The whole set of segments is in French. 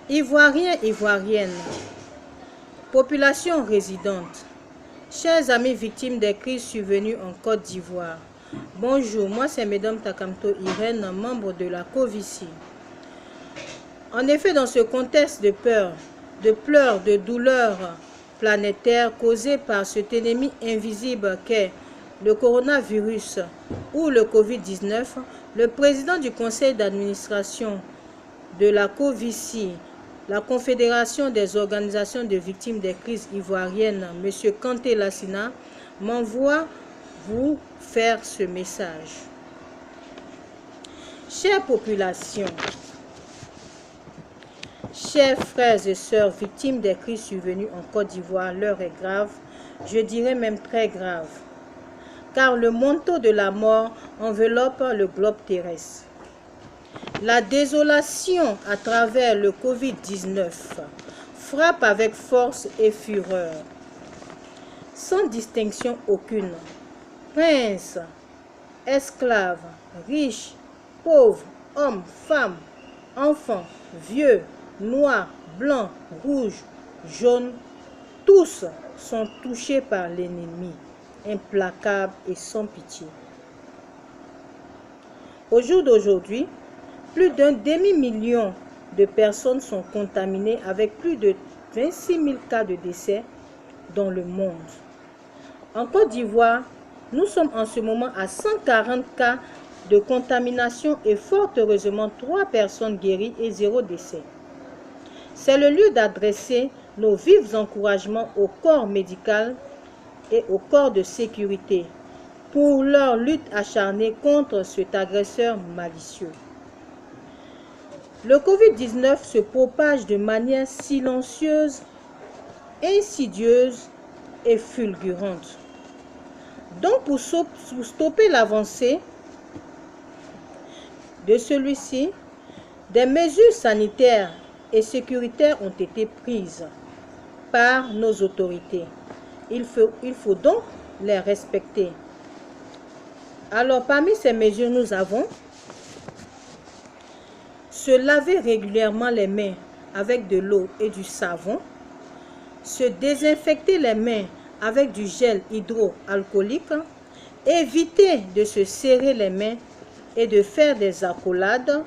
Ivoiriens, Ivoiriennes, population résidente, chers amis victimes des crises survenues en Côte d'Ivoire, bonjour, moi c'est Mesdames Takamto Irène, membre de la COVICI. En effet, dans ce contexte de peur, de pleurs, de douleurs planétaires causées par cet ennemi invisible qu'est le coronavirus ou le Covid-19, le président du conseil d'administration de la COVICI, la Confédération des organisations de victimes des crises ivoiriennes, M. Kanté Lassina, m'envoie vous faire ce message. Chère population, chers frères et sœurs victimes des crises survenues en Côte d'Ivoire, l'heure est grave, je dirais même très grave, car le manteau de la mort enveloppe le globe terrestre. La désolation à travers le Covid-19 frappe avec force et fureur, sans distinction aucune. Princes, esclaves, riches, pauvres, hommes, femmes, enfants, vieux, noirs, blancs, rouges, jaunes, tous sont touchés par l'ennemi, implacable et sans pitié. Au jour d'aujourd'hui, plus d'un demi-million de personnes sont contaminées avec plus de 26 000 cas de décès dans le monde. En Côte d'Ivoire, nous sommes en ce moment à 140 cas de contamination et fort heureusement 3 personnes guéries et 0 décès. C'est le lieu d'adresser nos vifs encouragements au corps médical et au corps de sécurité pour leur lutte acharnée contre cet agresseur malicieux. Le Covid-19 se propage de manière silencieuse, insidieuse et fulgurante. Donc, pour stopper l'avancée de celui-ci, des mesures sanitaires et sécuritaires ont été prises par nos autorités. Il faut donc les respecter. Alors, parmi ces mesures, nous avons se laver régulièrement les mains avec de l'eau et du savon, se désinfecter les mains avec du gel hydroalcoolique, éviter de se serrer les mains et de faire des accolades.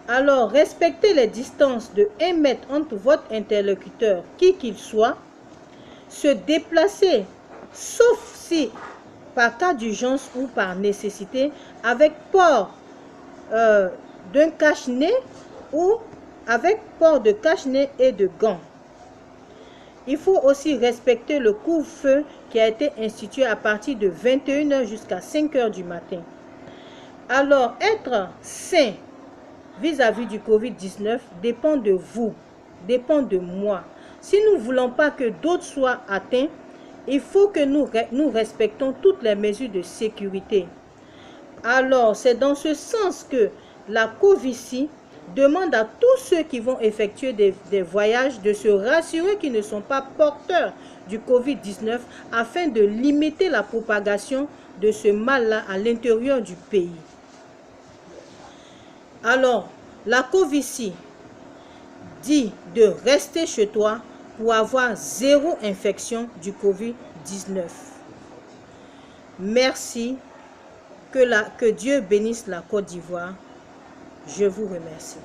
Alors, respectez les distances de 1 mètre entre votre interlocuteur, qui qu'il soit, se déplacer, sauf si par cas d'urgence ou par nécessité, avec port d'un cache-nez ou avec port de cache-nez et de gants. Il faut aussi respecter le couvre-feu qui a été institué à partir de 21 h jusqu'à 5 h du matin. Alors, être sain vis-à-vis du Covid-19 dépend de vous, dépend de moi. Si nous ne voulons pas que d'autres soient atteints, il faut que nous respectons toutes les mesures de sécurité. Alors, c'est dans ce sens que la COVICI demande à tous ceux qui vont effectuer des voyages de se rassurer qu'ils ne sont pas porteurs du Covid-19 afin de limiter la propagation de ce mal-là à l'intérieur du pays. Alors, la COVICI dit de rester chez toi pour avoir 0 infection du Covid-19. Merci. Que Dieu bénisse la Côte d'Ivoire. Je vous remercie.